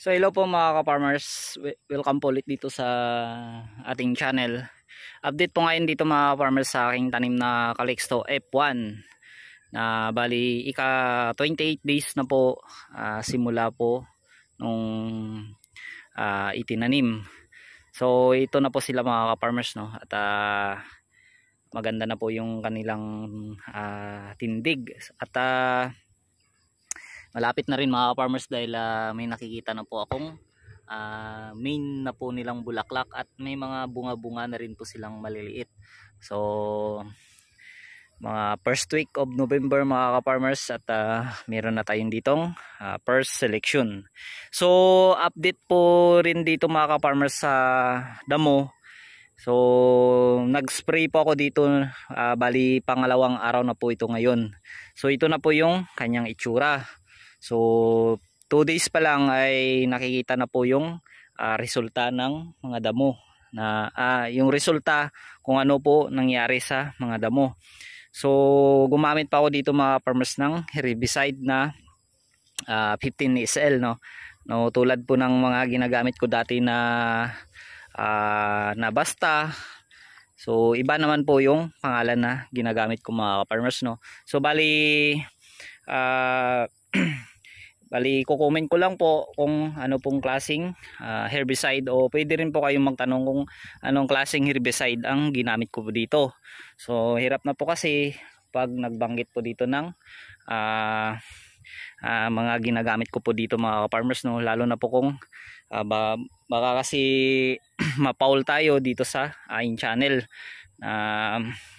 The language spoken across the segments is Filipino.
So hello po mga ka-farmers, welcome po ulit dito sa ating channel. Update po ngayon dito mga ka-farmers sa aking tanim na Calixto F1 na bali ika 28 days na po simula po nung itinanim. So ito na po sila mga ka-farmers, no? At maganda na po yung kanilang tindig at malapit na rin mga farmers dahil may nakikita na po akong main na po nilang bulaklak at may mga bunga-bunga na rin po silang maliliit. So mga first week of November mga ka-farmers at meron na tayong ditong first selection. So update po rin dito mga ka-farmers sa damo. So nag-spray po ako dito, bali pangalawang araw na po ito ngayon. So ito na po yung kanyang itsura. So 2 days pa lang ay nakikita na po yung resulta ng mga damo na yung resulta kung ano po nangyari sa mga damo. So gumamit pa ako dito mga farmers ng herbicide na 15 SL, no tulad po ng mga ginagamit ko dati na Basta. So iba naman po yung pangalan na ginagamit ko mga farmers, no. So bali bali ko-comment ko lang po kung ano pong klaseng herbicide, o pwede rin po kayong magtanong kung anong klaseng herbicide ang ginamit ko po dito. So hirap na po kasi pag nagbanggit po dito ng mga ginagamit ko po dito mga farmers, no, lalo na po kung baka kasi mapaul tayo dito sa aking channel,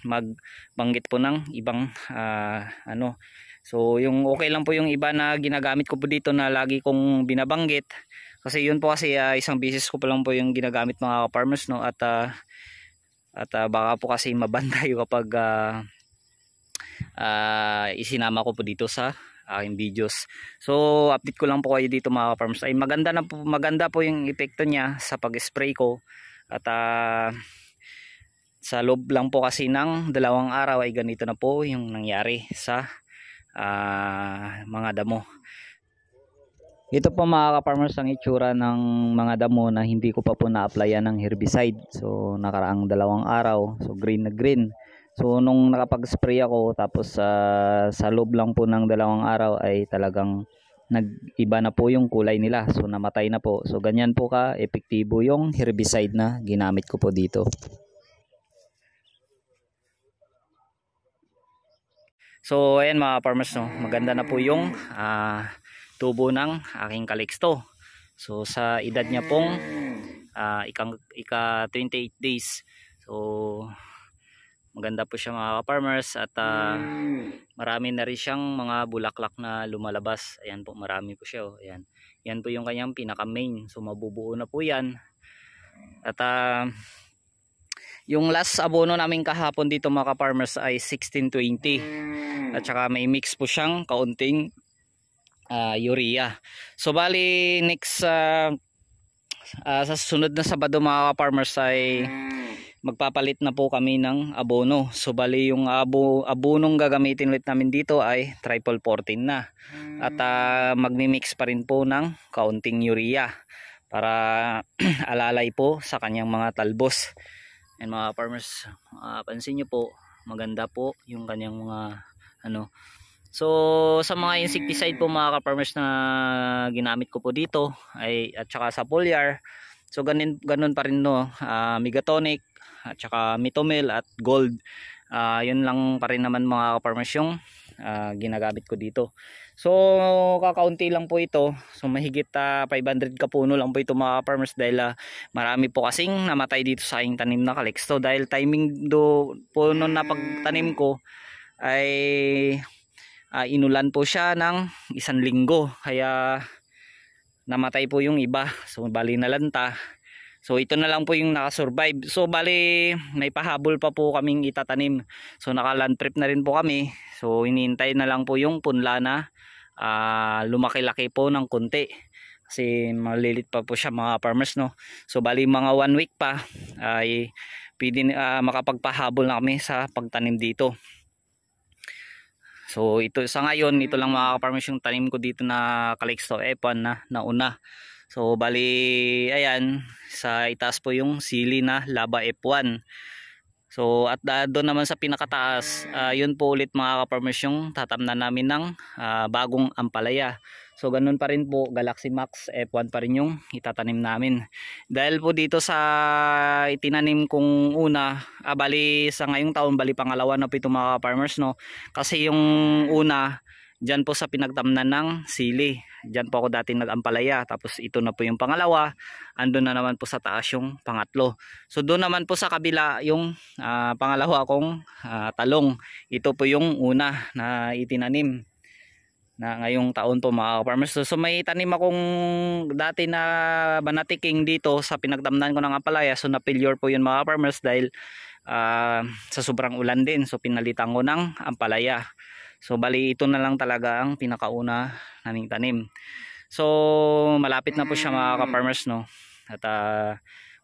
magbanggit po ng ibang so yung okay lang po yung iba na ginagamit ko po dito na lagi kong binabanggit, kasi yun po kasi isang beses ko pa lang po yung ginagamit mga farmers, no, at baka po kasi maban tayo kapag isinama ko po dito sa aking videos. So update ko lang po kayo dito mga farmers, ay maganda po yung epekto niya sa pag-spray ko, at sa loob lang po kasi ng 2 araw ay ganito na po yung nangyari sa mga damo. Ito po mga ka-farmers ang itsura ng mga damo na hindi ko pa po na-applyan ng herbicide. So nakaraang 2 araw, so green na green. So nung nakapag-spray ako, tapos sa loob lang po ng 2 araw ay talagang nag-iba na po yung kulay nila. So namatay na po. So ganyan po ka-epektibo yung herbicide na ginamit ko po dito. So ayan mga farmers, no, maganda na po yung tubo ng aking Calixto. So sa edad niya pong ika 28 days. So maganda po siya mga farmers, at marami na rin siyang mga bulaklak na lumalabas. Ayan po, marami po siya, oh. Ayan. Yan po yung kanyang pinaka main. So mabubuo na po yan. At yung last abono namin kahapon dito mga farmers ay 1620. At saka may mix po siyang kaunting urea. So bali next sa susunod na Sabado mga farmers ay magpapalit na po kami ng abono. So bali yung abonong gagamitin ulit namin dito ay triple 14 na. At magmi-mix pa rin po ng kaunting urea para alalay po sa kanyang mga talbos. And mga farmers, pansin nyo po, maganda po yung kanyang mga So sa mga insecticide po mga ka-farmers na ginamit ko po dito ay, at saka sa foliar, so ganun pa rin, no, Megatonic at saka Mitomil at Gold, yun lang pa rin naman mga ka-farmers yung ginagamit ko dito. So kakaunti lang po ito. So mahigit 500 kapuno lang po ito mga farmers, dahil marami po kasing namatay dito sa aking tanim na Calixto, dahil timing po noon na pagtanim ko ay inulan po siya ng 1 linggo, kaya namatay po yung iba. So bali nalanta. So ito na lang po yung nakasurvive. So bali may pahabol pa po kaming itatanim. So naka-land prep na rin po kami. So hinihintay na lang po yung punla na lumaki-laki po ng konti, kasi malilit pa po siya mga farmers, no. So bali mga 1 week pa ay pwede makapagpahabol na kami sa pagtanim dito. So ito sa ngayon, ito lang mga farmers yung tanim ko dito na Calixto F1 na nauna. So bali ayan, sa itaas po yung sili na Laba F1. So at doon naman sa pinakataas, yun po ulit mga ka-farmers yung tatamnan namin ng bagong ampalaya. So ganun pa rin po, Galaxy Max F1 pa rin yung itatanim namin. Dahil po dito sa itinanim kong una, bali sa ngayong taon, bali pangalawa na po ito mga farmers, no. Kasi yung una, diyan po sa pinagtamnan ng sili. Diyan po ako dati nag-ampalaya. Tapos ito na po yung pangalawa. Andun na naman po sa taas yung pangatlo. So doon naman po sa kabila yung pangalawa kong talong. Ito po yung una na itinanim na ngayong taon po mga farmers. So may tanim akong dati na banatiking dito sa pinagtamnan ko ng ampalaya. So na failure po yun mga farmers dahil sa sobrang ulan din. So pinalitan ko ng ampalaya. So bali ito na lang talaga ang pinakauna naming tanim. So malapit na po siya mga ka-farmers, no. At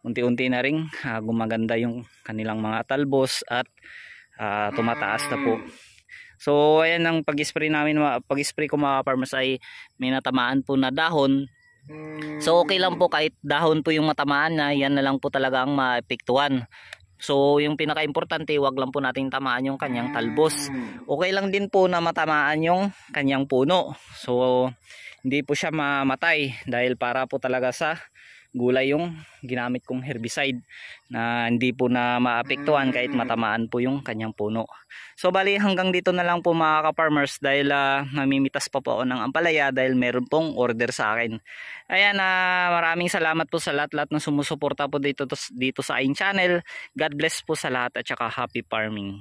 unti-unti na ring gumaganda yung kanilang mga talbos at tumataas na po. So ayan ang pag-spray namin, pag-spray ko mga farmers ay may natamaan po na dahon. So okay lang po kahit dahon po yung matamaan na, yan na lang po talaga ang maepektuhan. So yung pinaka-importante, wag lang po nating tamaan yung kanyang talbos. Okay lang din po na matamaan yung kanyang puno. So hindi po siya mamatay dahil para po talaga sa gulay yung ginamit kong herbicide na hindi po na maapektuhan kahit matamaan po yung kanyang puno. So bali hanggang dito na lang po mga ka-farmers dahil namimitas pa po ako ng ampalaya dahil meron pong order sa akin. Ayan, maraming salamat po sa lahat-lahat na sumusuporta po dito sa aking channel. God bless po sa lahat at saka happy farming.